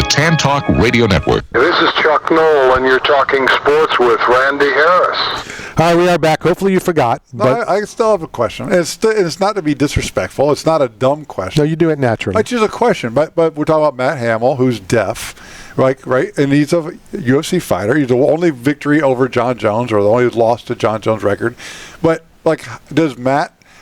Tan Talk Radio Network. This is Chuck Knoll, and you're talking sports with Randy Harris. All right, we are back. Hopefully you forgot. But No, I still have a question. It's not to be disrespectful. It's not a dumb question. no, you do it naturally. It's just a question. But we're talking about Matt Hamill, who's deaf, right? And he's a UFC fighter. He's the only victory over Jon Jones, or the only loss to Jon Jones' record. But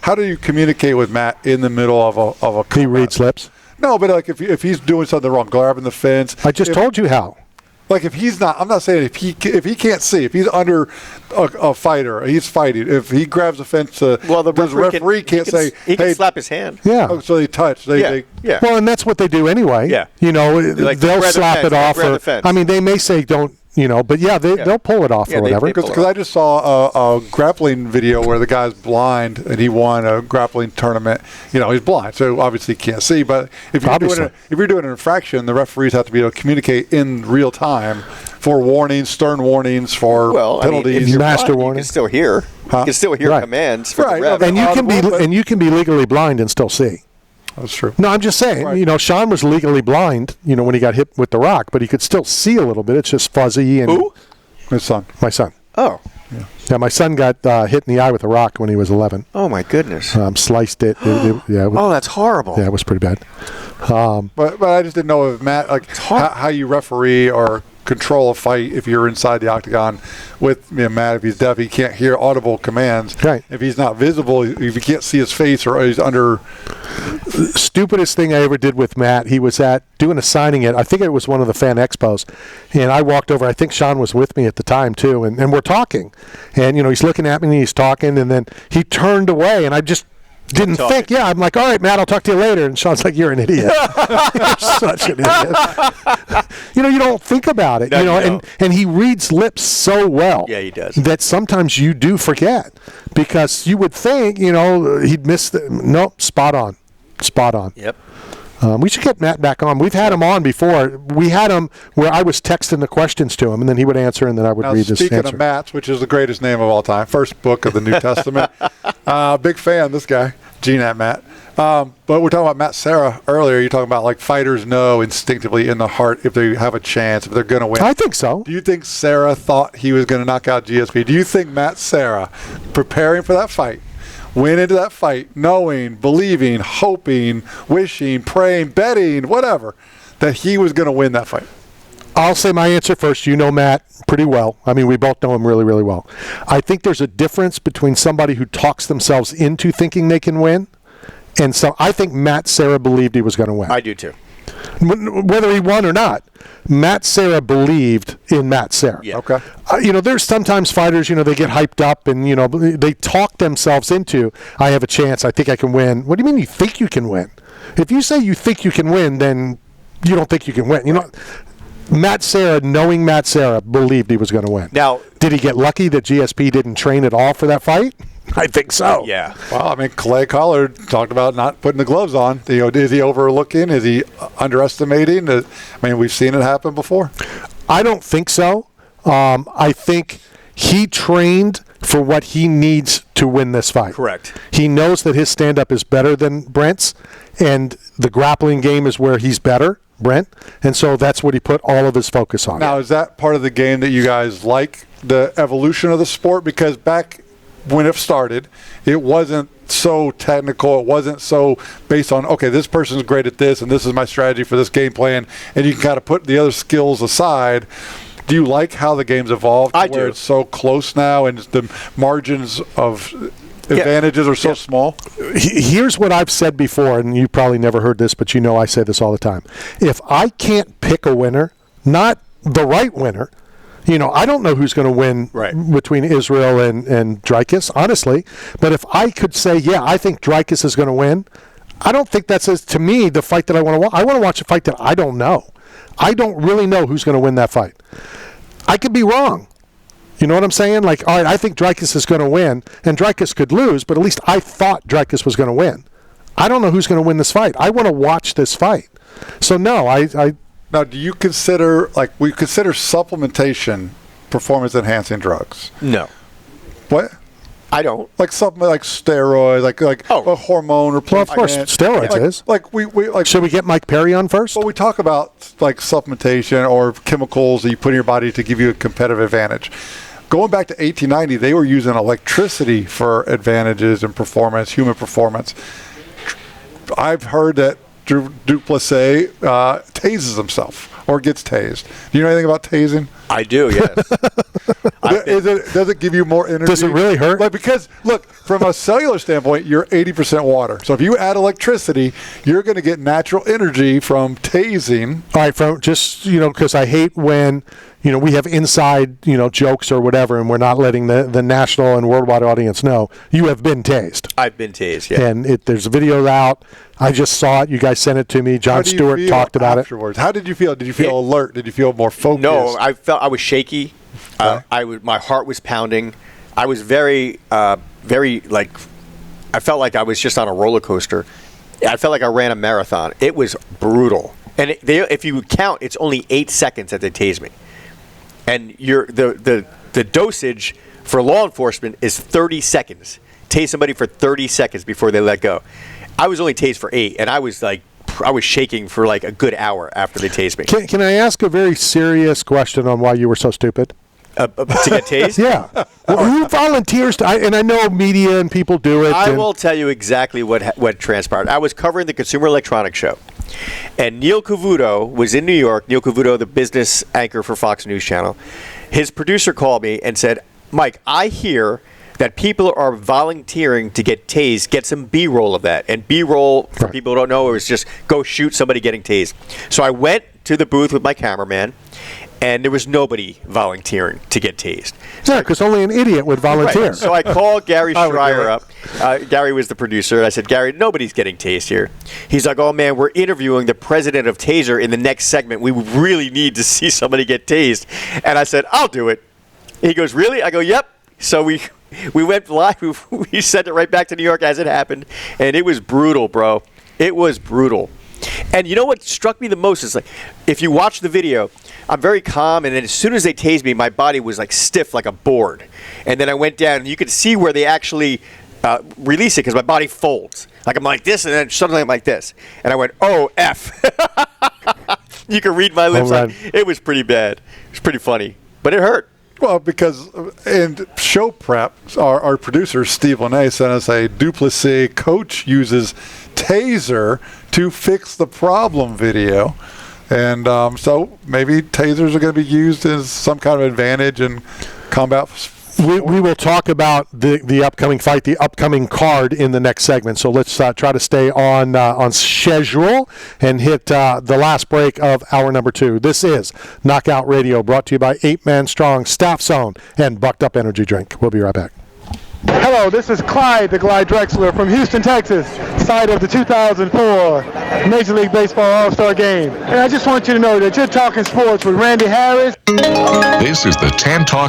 how do you communicate with Matt in the middle of a combat? He reads lips. No, but like if he's doing something wrong, grabbing the fence. I just told you how. Like if he's not, I'm not saying if he can't see, if he's under a fighter, he's fighting. If he grabs a fence, the referee can't say, he can slap his hand. Yeah. Oh, so they touch. Yeah. Well, and that's what they do anyway. Yeah. You know, Like they'll grab the slap fence, it off. grab the fence. I mean, they may say don't, but they'll pull it off or whatever. Because I just saw a grappling video where the guy's blind and he won a grappling tournament. He's blind, so obviously he can't see. But if you're doing an infraction, the referees have to be able to communicate in real time for warnings, stern warnings, for penalties. If you're master blind, warning. You can still hear. Huh? You can still hear Right. commands for Right. the ref. And you can be legally blind and still see. That's true. No, I'm just saying, Right. Sean was legally blind, when he got hit with the rock, but he could still see a little bit. It's just fuzzy. And Who? His son. My son. Oh. Yeah, my son got hit in the eye with a rock when he was 11. Oh, my goodness. Sliced it. Oh, that's horrible. Yeah, it was pretty bad. But I just didn't know if Matt, how you referee or control a fight if you're inside the octagon with Matt. If he's deaf, he can't hear audible commands. Right. If he's not visible, if you can't see his face or he's under. Stupidest thing I ever did with Matt, he was doing a signing I think it was one of the fan expos, and I walked over. I think Sean was with me at the time too, and we're talking, and he's looking at me and he's talking, and then he turned away, and I just didn't think. Yeah, I'm like, all right, Matt, I'll talk to you later. And Sean's like, you're an idiot. You're such an idiot. You don't think about it. And he reads lips so well. Yeah, he does. That sometimes you do forget, because you would think, he'd miss nope, spot on. Yep. We should get Matt back on. We've had him on before. We had him where I was texting the questions to him, and then he would answer, and then I would read his answer. Speaking of Matt's, which is the greatest name of all time, first book of the New Testament. Big fan, this guy, G-Nat Matt. But we're talking about Matt Serra earlier. You're talking about fighters know instinctively in the heart if they have a chance, if they're going to win. I think so. Do you think Serra thought he was going to knock out GSP? Do you think Matt Serra, preparing for that fight, went into that fight knowing, believing, hoping, wishing, praying, betting, whatever, that he was going to win that fight? I'll say my answer first. You know Matt pretty well. I mean, we both know him really, really well. I think there's a difference between somebody who talks themselves into thinking they can win, and so I think Matt Serra believed he was going to win. I do too. Whether he won or not, Matt Serra believed in Matt Serra. Yeah. Okay. There's sometimes fighters, they get hyped up and, they talk themselves into, I have a chance, I think I can win. What do you mean you think you can win? If you say you think you can win, then you don't think you can win. Matt Serra, knowing Matt Serra, believed he was going to win. Now, did he get lucky that GSP didn't train at all for that fight? I think so. Yeah. Well, Clay Collatd talked about not putting the gloves on. Is he overlooking? Is he underestimating? We've seen it happen before. I don't think so. I think he trained for what he needs to win this fight. Correct. He knows that his stand-up is better than Brent's, and the grappling game is where he's better, Brent, and so that's what he put all of his focus on. Now, is that part of the game that you guys like, the evolution of the sport? Because back when it started, it wasn't so technical. It wasn't so based on, okay, this person's great at this, and this is my strategy for this game plan, and you can kind of put the other skills aside. Do you like how the game's evolved? I do. Where it's so close now, and the margins of advantages are so small? Here's what I've said before, and you probably never heard this, but I say this all the time. If I can't pick a winner, not the right winner, I don't know who's going to win between Israel and Dricus, honestly. But if I could say, I think Dricus is going to win, I don't think that says, to me, the fight that I want to watch. I want to watch a fight that I don't know. I don't really know who's going to win that fight. I could be wrong. You know what I'm saying? All right, I think Dricus is going to win, and Dricus could lose, but at least I thought Dricus was going to win. I don't know who's going to win this fight. I want to watch this fight. So, no, Now, do you consider, we consider supplementation performance-enhancing drugs? No. What? I don't. Like something like steroids, like a hormone replacement. Well, of course, steroids is. Like we like. Should we get Mike Perry on first? Well, we talk about like supplementation or chemicals that you put in your body to give you a competitive advantage. Going back to 1890, they were using electricity for advantages in performance, human performance. I've heard that Du Plessis tases himself or gets tased. Do you know anything about tasing? I do, yes. Does it give you more energy? Does it really hurt? Like, because, look, from a cellular standpoint, you're 80% water. So if you add electricity, you're going to get natural energy from tasing. All right, from just, because I hate when, we have inside, jokes or whatever, and we're not letting the national and worldwide audience know. You have been tased. I've been tased, yeah. And there's a video out. I just saw it. You guys sent it to me. Jon Stewart talked about afterwards? How did you feel? Did you feel alert? Did you feel more focused? No, I was shaky. My heart was pounding. I was very I felt like I was just on a roller coaster. I felt like I ran a marathon. It was brutal. And if you count, it's only 8 seconds that they tase me. And the dosage for law enforcement is 30 seconds. Tase somebody for 30 seconds before they let go. I was only tased for 8, and I was shaking for like a good hour after they tased me. Can I ask a very serious question on why you were so stupid? To get tased? Yeah. Well, who volunteers and I know media and people do it. I will tell you exactly what transpired. I was covering the Consumer Electronics Show, and Neil Cavuto was in New York. Neil Cavuto, the business anchor for Fox News Channel. His producer called me and said, Mike, I hear that people are volunteering to get tased. Get some B-roll of that. And B-roll, for people who don't know, it was just go shoot somebody getting tased. So I went to the booth with my cameraman, and there was nobody volunteering to get tased. Yeah, because only an idiot would volunteer. Right. So I called Gary Schreier up. Gary was the producer. I said, Gary, nobody's getting tased here. He's like, oh, man, we're interviewing the president of Taser in the next segment. We really need to see somebody get tased. And I said, I'll do it. He goes, really? I go, yep. So we went live. We sent it right back to New York as it happened. And it was brutal, bro. It was brutal. And you know what struck me the most is, like, if you watch the video, I'm very calm, and then as soon as they tased me, my body was like stiff like a board. And then I went down, and you could see where they actually release it because my body folds. Like I'm like this, and then suddenly I'm like this. And I went, oh, F. You can read my lips. It was pretty bad. It was pretty funny, but it hurt. Well, because in show prep, our producer, Steve Lene, sent us a Du Plessis coach uses taser to fix the problem video. And so maybe tasers are going to be used as some kind of advantage in combat. We will talk about the upcoming fight, the upcoming card in the next segment. So let's try to stay on schedule and hit the last break of hour number 2. This is Knockout Radio, brought to you by 8 Man Strong, Staff Zone, and Bucked Up Energy Drink. We'll be right back. Hello, this is Clyde the Glide Drexler from Houston, Texas, site of the 2004 Major League Baseball All-Star Game. And I just want you to know that you're talking sports with Randy Harris. This is the Tan Talk